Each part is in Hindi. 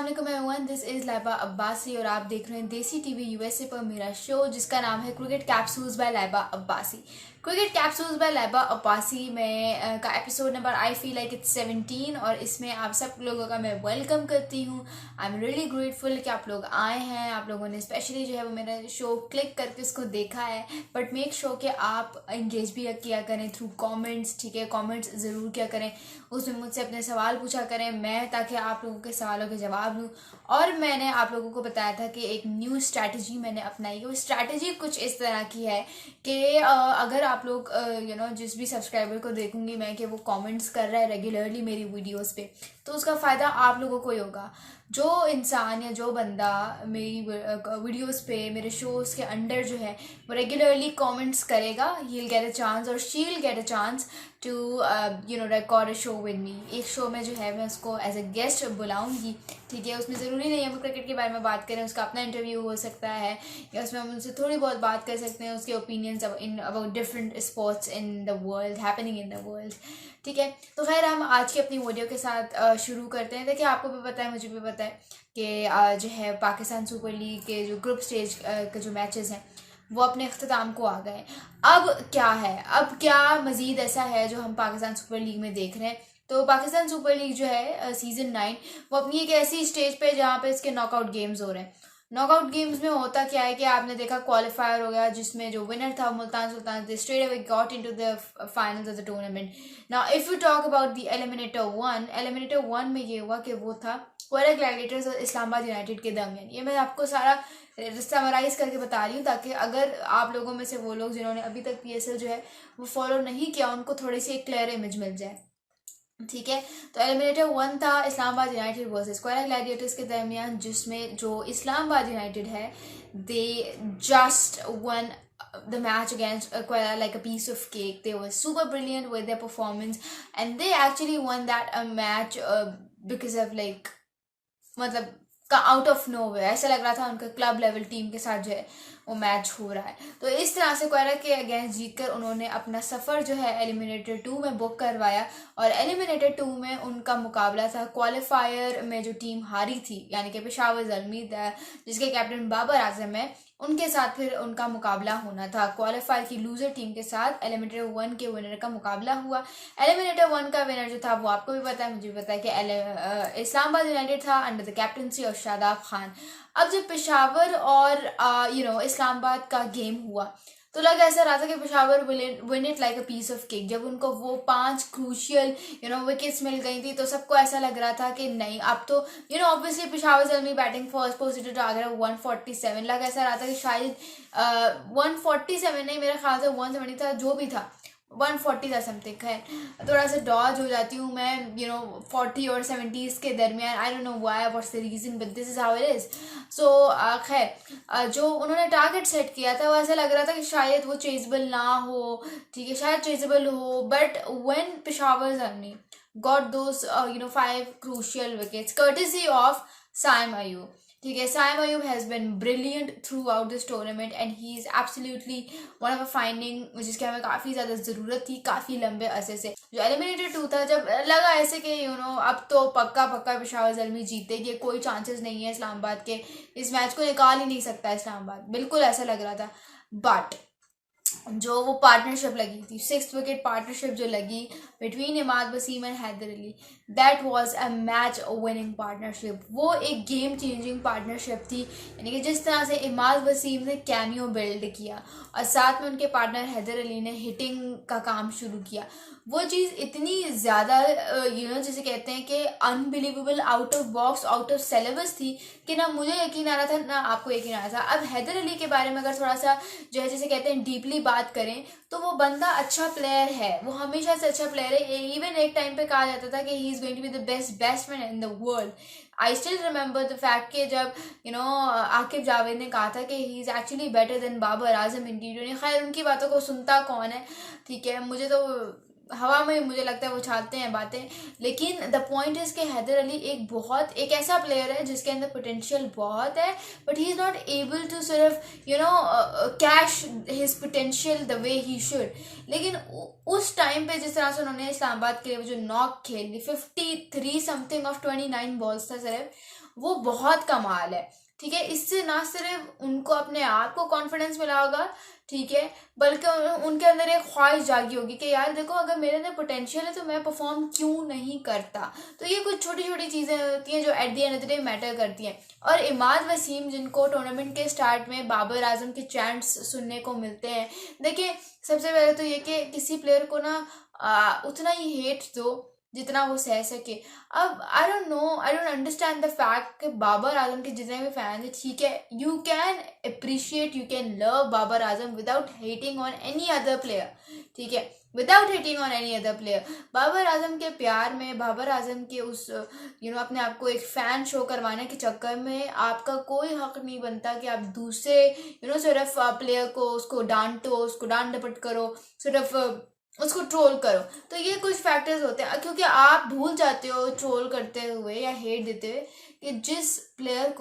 अस्सलाम वालेकुम everyone, this is Laiba Abbasi और आप देख रहे हैं देसी टीवी यूएसए पर मेरा शो जिसका नाम है cricket capsules by Laiba Abbasi. Cricket capsules by Laiba Abbasi में का episode number I feel like it's 17 और इसमें आप सब लोगों का मैं वेलकम करती हूँ। आई एम रियली ग्रेटफुल कि आप लोग आए हैं, आप लोगों ने स्पेशली जो है वो मेरा शो क्लिक करके उसको देखा है। बट मेक श्योर कि आप इंगेज भी किया करें थ्रू कमेंट्स, ठीक है, कमेंट्स ज़रूर किया करें, उसमें मुझसे अपने सवाल पूछा करें मैं, ताकि आप लोगों के सवालों के जवाब दूँ। और मैंने आप लोगों को बताया था कि एक न्यू स्ट्रैटेजी मैंने अपनाई है। वो स्ट्रैटेजी कुछ इस तरह की है कि अगर आप लोग जिस भी सब्सक्राइबर को देखूंगी मैं कि वो कमेंट्स कर रहा है रेगुलरली मेरी वीडियोस पे, तो उसका फ़ायदा आप लोगों को ही होगा। जो इंसान या जो बंदा मेरी वीडियोस पे, मेरे शोज़ के अंडर जो है वो रेगुलरली कमेंट्स करेगा, he will get a chance और she will get a chance to record a show with me. एक शो में जो है मैं उसको एज अ गेस्ट बुलाऊंगी, ठीक है। उसमें ज़रूरी नहीं है हम क्रिकेट के बारे में बात करें, उसका अपना इंटरव्यू हो सकता है या उसमें हम उनसे थोड़ी बहुत बात कर सकते हैं, उसके opinions in about different sports in the world, happening in the world, ठीक है। तो खैर हम आज की अपनी वीडियो के साथ शुरू करते हैं। देखिए, आपको भी पता है, मुझे भी पता है कि जो है पाकिस्तान सुपर लीग के जो ग्रुप स्टेज के जो मैचेस हैं वो अपने अख्ताम को आ गए। अब क्या है, अब क्या मज़ीद ऐसा है जो हम पाकिस्तान सुपर लीग में देख रहे हैं। तो पाकिस्तान सुपर लीग जो है सीज़न 9 वो अपनी एक ऐसी स्टेज पे जहाँ पे इसके नॉकआउट गेम्स हो रहे हैं। नॉकआउट गेम्स में होता क्या है कि आपने देखा क्वालिफायर हो गया जिसमें जो विनर था Multan Sultan, they straight away got into the finals of the tournament. Now if you talk about the eliminator one में ये हुआ कि वो था क्वेरा ग्लैडिएटर्स और इस्लामाबाद यूनाइटेड के दरमियान। ये मैं आपको सारा समराइज करके बता रही हूँ ताकि अगर आप लोगों में से वो लोग जिन्होंने अभी तक पीएसएल जो है वो फॉलो नहीं किया उनको थोड़ी सी एक क्लियर इमेज मिल जाए, ठीक है। तो एलिमिनेटर 1 था इस्लामाबाद यूनाइटेड वर्सेस क्वेरा ग्लैडिएटर्स के दरमियान, जिसमें जो इस्लामाबाद यूनाइटेड है they just one the match against Quella like a piece of cake. They were super brilliant with their performance and they actually won that match because of like मतलब का आउट ऑफ नोवेयर ऐसा लग रहा था उनका क्लब लेवल टीम के साथ जो है वो मैच हो रहा है। तो इस तरह से क्वेरा के अगेंस्ट जीतकर उन्होंने अपना सफ़र जो है एलिमिनेटर 2 में बुक करवाया और एलिमिनेटर 2 में उनका मुकाबला था क्वालिफायर में जो टीम हारी थी यानी कि पेशावर ज़ल्मी जिसके कैप्टन बाबर आजम है, उनके साथ फिर उनका मुकाबला होना था। क्वालिफाई की लूजर टीम के साथ एलिमिनेटर 1 के विनर का मुकाबला हुआ। एलिमिनेटर 1 का विनर जो था वो आपको भी पता है, मुझे भी पता है कि इस्लामाबाद यूनाइटेड था under the captaincy of Shadab Khan. अब जब पेशावर और इस्लामाबाद का गेम हुआ तो लग ऐसा रहा था कि Peshawar win it like a piece of cake. जब उनको वो 5 क्रूशियल विकेट्स मिल गई थी तो सबको ऐसा लग रहा था कि नहीं, अब तो obviously Peshawar Zalmi batting first position आ गया 147। लग ऐसा रहा था कि शायद 147 नहीं, मेरे ख्याल से 170 था, जो भी था 140 था समथिंग। है थोड़ा सा डॉज हो जाती हूँ मैं 40 और 70s के दरमियान। I don't know why, what's the reason, but this is how it is. So खैर जो उन्होंने टारगेट सेट किया था वो ऐसा लग रहा था कि शायद वो चेजेबल ना हो, ठीक है, शायद चेजेबल हो, but when Peshawar Zalmi got those 5 crucial wickets courtesy of Saim Ayub, ठीक है। Saim Ayub has been brilliant throughout this tournament and he is absolutely one of a finding जिसकी हमें काफ़ी ज़्यादा ज़रूरत थी काफ़ी लंबे अरसे से। जो एलिमिनेटर 2 था, जब लगा ऐसे कि अब तो पक्का पेशावर ज़ल्मी जीतेगी, कोई चांसेस नहीं है इस्लामाबाद के, इस मैच को निकाल ही नहीं सकता इस्लामाबाद, बिल्कुल ऐसा लग रहा था। बट जो वो पार्टनरशिप लगी थी, 6 विकेट पार्टनरशिप जो लगी between Imad Wasim and Haider Ali, that was a match winning partnership. वो एक गेम चेंजिंग पार्टनरशिप थी, यानी कि जिस तरह से इमाद वसीम ने कैमियो बिल्ड किया और साथ में उनके पार्टनर हैदर अली ने हिटिंग का काम शुरू किया, वो चीज़ इतनी ज़्यादा जिसे कहते हैं कि unbelievable, out of box, out of syllabus थी कि ना मुझे यकीन आ रहा था ना आपको यकीन आ रहा था। अब हैदर अली के बारे में अगर थोड़ा सा जो है जिसे कहते हैं डीपली बात करें तो वो बंदा अच्छा प्लेयर है, वो हमेशा से अच्छा प्लेयर है। इवन एक टाइम पे कहा जाता था कि he is going to be the best batsman in the world. I still remember the fact कि जब आकिब जावेद ने कहा था कि he is actually better than Babar Azam in टी20। खैर उनकी बातों को सुनता कौन है, ठीक है, मुझे तो हवा में मुझे लगता है वो छाते हैं बातें। लेकिन द पॉइंट इज़ कि हैदर अली एक ऐसा प्लेयर है जिसके अंदर पोटेंशियल बहुत है, but he is not able to सिर्फ cash his potential the way he should. लेकिन उस टाइम पे जिस तरह से उन्होंने इस्लामाबाद के लिए जो नॉक खेली 53 समथिंग ऑफ 29 बॉल्स था सिर्फ, वो बहुत कमाल है। ठीक है, इससे ना सिर्फ उनको अपने आप को कॉन्फिडेंस मिला होगा, ठीक है, बल्कि उनके अंदर एक ख्वाहिश जागी होगी कि यार देखो, अगर मेरे अंदर पोटेंशियल है तो मैं परफॉर्म क्यों नहीं करता। तो ये कुछ छोटी छोटी चीज़ें होती हैं जो at the end of the day matter करती हैं। और इमाद वसीम, जिनको टूर्नामेंट के स्टार्ट में बाबर आजम के चैंट्स सुनने को मिलते हैं, देखिए सबसे पहले तो ये कि किसी प्लेयर को ना उतना ही हेट दो जितना वो सह सके। अब आई don't no, I don't understand the fact कि बाबर आजम के जितने भी फैंस हैं, ठीक है, you can appreciate, you can love Babar Azam without hating on any other player, ठीक है, without hating on any other player. Babar Azam के प्यार में, बाबर आजम के उस अपने आप को एक फ़ैन शो करवाने के चक्कर में आपका कोई हक नहीं बनता कि आप दूसरे सिर्फ प्लेयर को उसको डांटो, उसको डांट डपट करो, सिर्फ उसको ट्रोल करो। तो ये कुछ फैक्टर्स होते हैं, क्योंकि आप भूल जाते हो ट्रोल करते हुए या हेट देते हुए कि जिस प्लेयर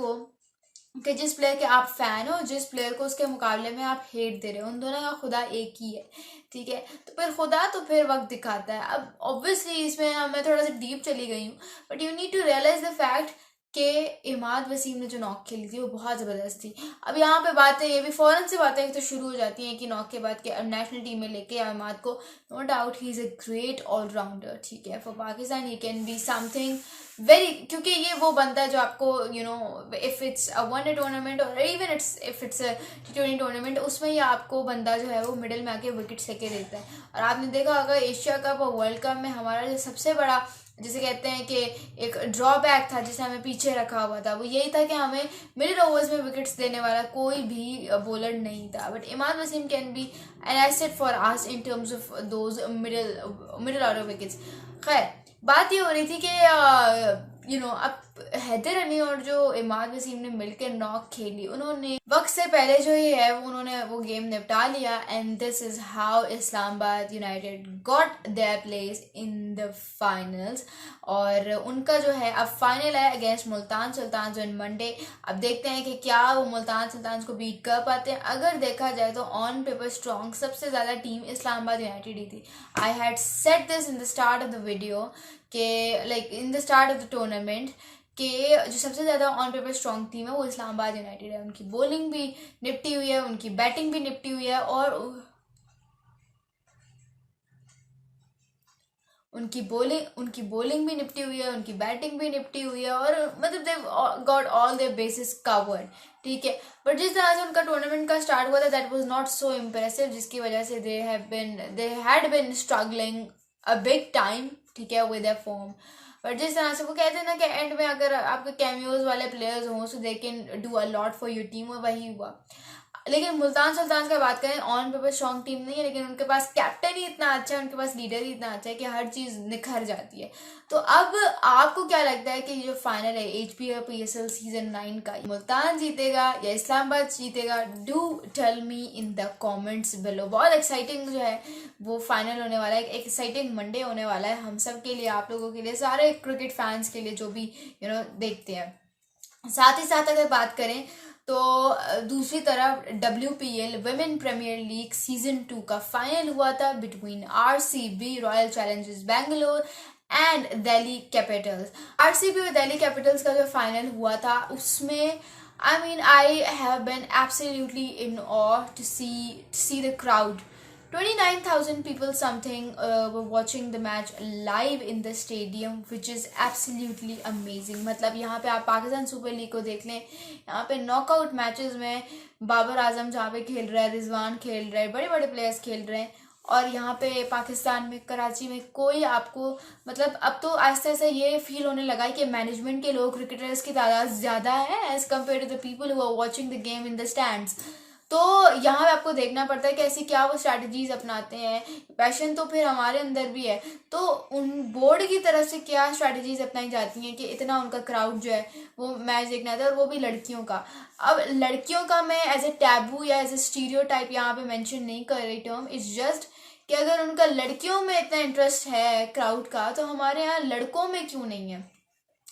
के आप फैन हो, जिस प्लेयर को उसके मुकाबले में आप हेट दे रहे हो, उन दोनों का खुदा एक ही है, ठीक है। तो फिर खुदा तो फिर वक्त दिखाता है। अब ऑब्वियसली इसमें मैं थोड़ा सा डीप चली गई हूँ, but you need to realize the fact कि इमाद वसीम ने जो नॉक खेली थी वो बहुत ज़बरदस्त थी। अब यहाँ पे बातें, ये भी फ़ौरन से बातें एक तो शुरू हो जाती हैं कि नॉक के बाद के अब नेशनल टीम में लेके इमाद को, no doubt he is a great allrounder, ठीक है, for Pakistan he can be something very, क्योंकि ये वो बंदा है जो आपको if it's a one day tournament और even if it's a T20 tournament, उसमें ही आपको बंदा जो है वो मिडिल में आके विकेट लेके देता है। और आपने देखा अगर एशिया कप और वर्ल्ड कप में हमारा जो सबसे बड़ा, जिसे कहते हैं कि एक ड्रॉबैक था जिसे हमें पीछे रखा हुआ था, वो यही था कि हमें मिडिल ओवर्स में विकेट्स देने वाला कोई भी बॉलर नहीं था। But Imad Wasim can be an asset for us in terms of those middle order wickets. खैर, बात ये हो रही थी कि अब हैदर अली और जो इमाद वसीम ने मिलकर नॉक खेली, उन्होंने वक्त से पहले जो ही है उन्होंने वो गेम निपटा लिया, and this is how Islamabad United got their place in the finals. और उनका जो है अब फाइनल है against Multan Sultan on Monday. अब देखते हैं कि क्या वो मुल्तान सुल्तान को बीट कर पाते हैं। अगर देखा जाए तो ऑन पेपर स्ट्रॉन्ग सबसे ज़्यादा टीम इस्लामाबाद यूनाइटेड ही थी। I had set this in the start of the video के like in the start of the tournament कि जो सबसे ज़्यादा ऑन पेपर स्ट्रॉन्ग टीम है वो इस्लामाबाद यूनाइटेड है। उनकी बॉलिंग भी निपटी हुई है, उनकी बैटिंग भी निपटी हुई है, और उनकी बॉलिंग भी निपटी हुई है, उनकी बैटिंग भी निपटी हुई है, और मतलब they got all their bases covered, ठीक है। बट जिस तरह से उनका टूर्नामेंट का स्टार्ट हुआ था that was not so impressive, जिसकी वजह से they had been struggling a big time, ठीक है, विद देयर फॉर्म। बट जिस तरह से वो कहते हैं ना कि एंड में अगर आपके कैमियोज वाले प्लेयर्स हों so they can do a lot for your team, और वही हुआ। लेकिन मुल्तान सुल्तान की बात करें, ऑन पेपर स्ट्रॉन्ग टीम नहीं है, लेकिन उनके पास कैप्टन ही इतना अच्छा है, उनके पास लीडर ही इतना अच्छा है कि हर चीज़ निखर जाती है। तो अब आपको क्या लगता है कि जो फाइनल है HPL PSL सीजन 9 का, मुल्तान जीतेगा या इस्लामाबाद जीतेगा? Do tell me in the comments below. बहुत एक्साइटिंग जो है वो फाइनल होने वाला है, एक एक्साइटिंग मंडे होने वाला है हम सब के लिए, आप लोगों के लिए, सारे क्रिकेट फैंस के लिए जो भी देखते हैं। साथ ही साथ अगर बात करें तो दूसरी तरफ WPL women premiere league season 2 का फाइनल हुआ था between RCB royal Challengers Bangalore and Delhi Capitals. RCB और दिल्ली कैपिटल्स का जो फाइनल हुआ था उसमें I have been absolutely in awe to see the crowd. 29,000 people something were watching the match live in the stadium, which is absolutely amazing. मतलब यहाँ पे आप पाकिस्तान सुपर लीग को देख लें, यहाँ पे नॉकआउट मैचेस में बाबर आजम जहाँ पे खेल रहा है, रिजवान खेल रहे हैं, बड़े बड़े प्लेयर्स खेल रहे हैं, और यहाँ पे पाकिस्तान में कराची में कोई आपको मतलब अब तो आहिस्ता आहिस्ता ये फील होने लगा है कि मैनेजमेंट के लोग, क्रिकेटर्स की तादाद ज़्यादा है as compared to the people who are watching the game in the stands. तो यहाँ पे आपको देखना पड़ता है कि ऐसी क्या वो स्ट्रैटेजीज अपनाते हैं। पैशन तो फिर हमारे अंदर भी है, तो उन बोर्ड की तरफ से क्या स्ट्रैटेजीज अपनाई जाती हैं कि इतना उनका क्राउड जो है वो मैच देखना था, और वो भी लड़कियों का। अब लड़कियों का मैं एज ए टैबू या एज ए स्टीरियोटाइप यहाँ पे मेंशन नहीं कर रही टर्म, इट्स जस्ट कि अगर उनका लड़कियों में इतना इंटरेस्ट है क्राउड का, तो हमारे यहाँ लड़कों में क्यों नहीं है?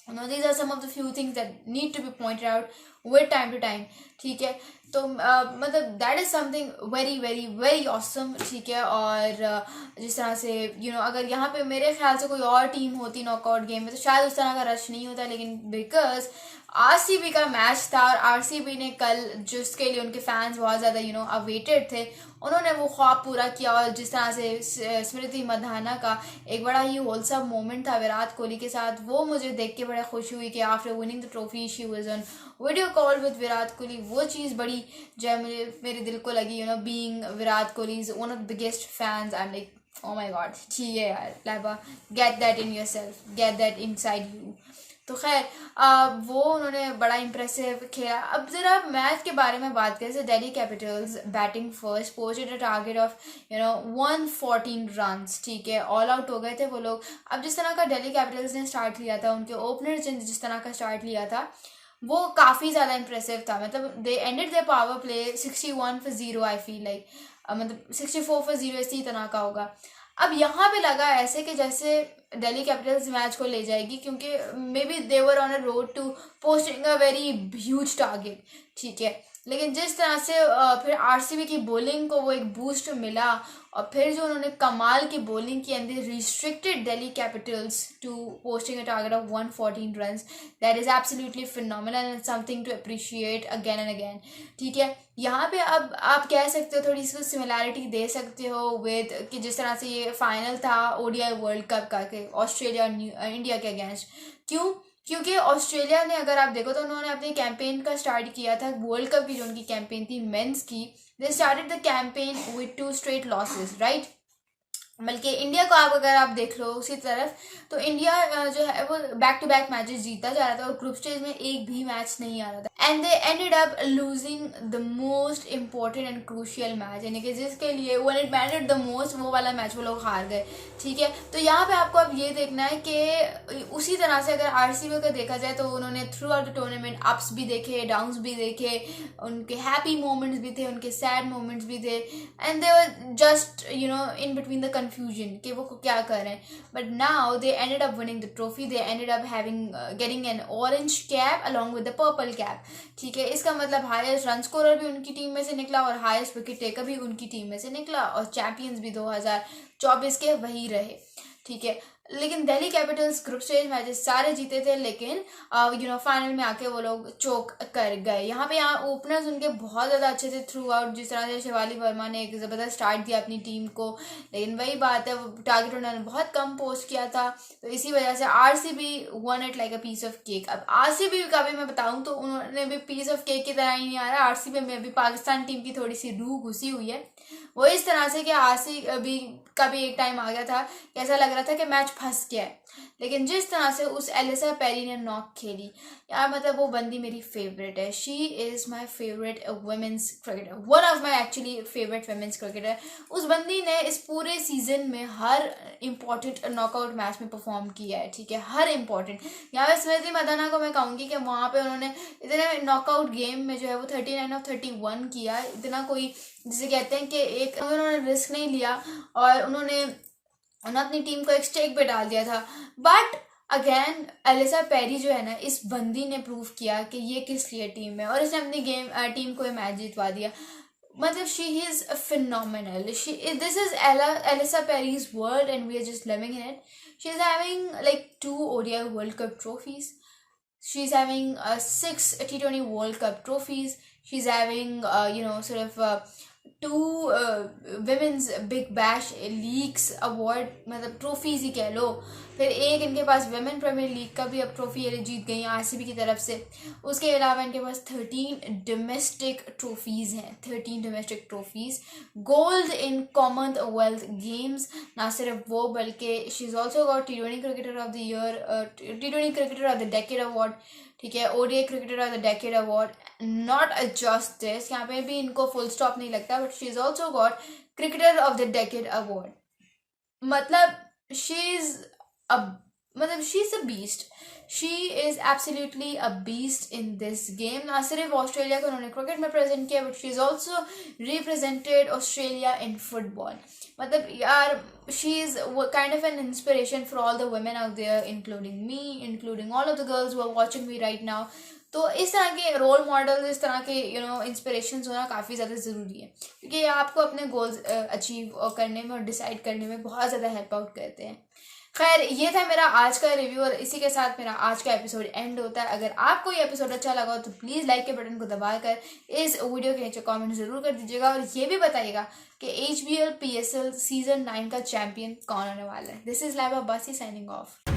These are some of the few things that need to be pointed out with time to time, ठीक है। तो मतलब that is something very very very awesome, ठीक है। और जिस तरह से अगर यहाँ पे मेरे ख्याल से कोई और टीम होती नॉकआउट गेम में तो शायद उस तरह का रश नहीं होता, लेकिन बिकॉज आरसीबी का मैच था और आरसीबी ने कल, जिसके लिए उनके फैंस बहुत ज़्यादा अवेटेड थे, उन्होंने वो ख्वाब पूरा किया। और जिस तरह से स्मृति मंधाना का एक बड़ा ही होलसम मोमेंट था विराट कोहली के साथ, वो मुझे देख के बड़ा खुशी हुई कि after winning the trophy she was on video call with Virat Kohli. वो चीज़ बड़ी जो है मुझे मेरे दिल को लगी, being Virat Kohli is one of the biggest fans. I am like oh my God, ठीक है यार Laiba, get that in your self, get that in side you. तो खैर वो उन्होंने बड़ा इंप्रेसिव खेला। अब जरा मैच के बारे में बात करें तो Delhi Capitals batting first, posted a target of 114 runs, ठीक है, ऑल आउट हो गए थे वो लोग। अब जिस तरह का दिल्ली कैपिटल्स ने स्टार्ट लिया था, उनके ओपनर्स ने जिस तरह का स्टार्ट लिया था, वो काफ़ी ज़्यादा इंप्रेसिव था। मतलब they ended their power play 61-0, I feel like मतलब 64-0 इसी तरह का होगा। अब यहाँ पे लगा ऐसे कि जैसे दिल्ली कैपिटल्स मैच को ले जाएगी, क्योंकि maybe they were on a road to posting a very huge target, ठीक है। लेकिन जिस तरह से फिर आरसीबी की बॉलिंग को वो एक बूस्ट मिला, और फिर जो उन्होंने कमाल की बॉलिंग की and they restricted Delhi Capitals to posting a target of 114 runs, that is absolutely phenomenal and something to appreciate again and again, ठीक है। यहाँ पे अब आप कह सकते हो, थोड़ी सी सिमिलैरिटी दे सकते हो विद कि जिस तरह से ये फाइनल था ओडीआई वर्ल्ड कप का के ऑस्ट्रेलिया और इंडिया के अगेंस्ट। क्यों? क्योंकि ऑस्ट्रेलिया ने, अगर आप देखो तो उन्होंने अपनी कैंपेन का स्टार्ट किया था वर्ल्ड कप की, जो उनकी कैंपेन थी मेंस की, they started the campaign with 2 straight losses, right. बल्कि इंडिया को अगर आप देख लो उसी तरफ, तो इंडिया जो है वो बैक टू बैक मैचेस जीता जा रहा था और ग्रुप स्टेज में एक भी मैच नहीं आ रहा था, and they ended up losing the most important and crucial match, यानी कि जिसके लिए when it mattered the most, वो वाला मैच वो लोग हार गए, ठीक है। तो यहाँ पे आपको अब ये देखना है कि उसी तरह से अगर आरसीबी का देखा जाए तो उन्होंने through out the tournament ups भी देखे, डाउन्स भी देखे, उनके हैप्पी मोमेंट्स भी थे, उनके सैड मोमेंट्स भी थे, and they were just in between the confusion कि वो क्या कर रहे हैं। But now they ended up winning the trophy, they ended up having getting an orange cap along with the purple cap, ठीक है। इसका मतलब हाईएस्ट रन स्कोरर भी उनकी टीम में से निकला और हाईएस्ट विकेट टेकर भी उनकी टीम में से निकला, और चैंपियंस भी 2024 के वही रहे, ठीक है। लेकिन Delhi Capitals group stage matches सारे जीते थे, लेकिन फाइनल में आके वो लोग चोक कर गए। यहाँ ओपनर्स उनके बहुत ज़्यादा अच्छे थे थ्रू आउट, जिस तरह से शिवाली वर्मा ने एक ज़बरदस्त स्टार्ट दिया अपनी टीम को, लेकिन वही बात है, वो टारगेट उन्होंने बहुत कम पोस्ट किया था, तो इसी वजह से RCB won it like a piece of cake. अब आरसीबी का भी मैं बताऊँ तो उन्होंने भी पीस ऑफ केक की तरह ही नहीं आ रहा। आरसीबी में भी पाकिस्तान टीम की थोड़ी सी रूह घुसी हुई है, वो इस तरह से कि आरसीबी का भी एक टाइम आ गया था कि ऐसा लग रहा था कि मैच फंस गया है, लेकिन जिस तरह से उस एलिसा पेरी ने नॉक खेली यार, मतलब वो बंदी मेरी फेवरेट है। She is my favourite women's cricketer, one of my actually favourite women's cricketer. उस बंदी ने इस पूरे सीजन में हर इंपॉर्टेंट नॉकआउट मैच में परफॉर्म किया है, ठीक है, हर इंपॉर्टेंट। यहाँ पे स्मृति मंधाना को मैं कहूँगी कि वहाँ पे उन्होंने इतने नॉकआउट गेम में जो है वो 39 of 31 किया, इतना कोई जिसे कहते हैं कि एक उन्होंने रिस्क नहीं लिया और उन्होंने अपनी टीम को एक स्टेक पे डाल दिया था। बट अगेन एलिसा पेरी जो है ना, इस बंदी ने प्रूव किया कि ये किस लिए टीम है, और इसने अपनी टीम को मैच जितवा दिया। मतलब she is phenomenal. This is Alyssa Perry's world and we are just living in it. She's having like 2 ODI World Cup trophies. She's having 6 T20 World Cup trophies. She's having sort of 2 women's Big Bash Leagues award, मतलब ट्रॉफीज ही कह लो। फिर एक इनके पास वुमेन प्रीमियर लीग का भी अब ट्रॉफी ये जीत गई आरसीबी की तरफ से। उसके अलावा इनके पास 13 डोमेस्टिक ट्रॉफीज हैं, 13 domestic trophies, gold in Commonwealth games. ना सिर्फ वो, बल्कि she is also got T20 cricketer of the year, T20 cricketer of the decade award, ठीक है, ODI cricketer of the decade award. Not just this, यहाँ पे भी इनको फुल स्टॉप नहीं लगता, but she is also got cricketer of the decade award. मतलब she is a beast, she is absolutely a beast in this game. ना सिर्फ ऑस्ट्रेलिया को उन्होंने क्रिकेट में प्रेजेंट किया, but she is also represented Australia in football. मतलब यार she is kind of an inspiration for all the women out there, including me, including all of the girls who are watching me right now. तो इस तरह के रोल मॉडल, इस तरह के इंस्पिरेशंस होना काफ़ी ज़्यादा ज़रूरी है, क्योंकि ये आपको अपने गोल्स अचीव करने में और डिसाइड करने में बहुत ज़्यादा हेल्प आउट करते हैं। खैर ये था मेरा आज का रिव्यू और इसी के साथ मेरा आज का एपिसोड एंड होता है। अगर आपको ये एपिसोड अच्छा लगा हो तो प्लीज़ लाइक के बटन को दबाकर इस वीडियो के नीचे कमेंट जरूर कर दीजिएगा और ये भी बताइएगा कि HBL PSL सीजन 9 का चैंपियन कौन होने वाला है। This is Laiba Abbasi signing off.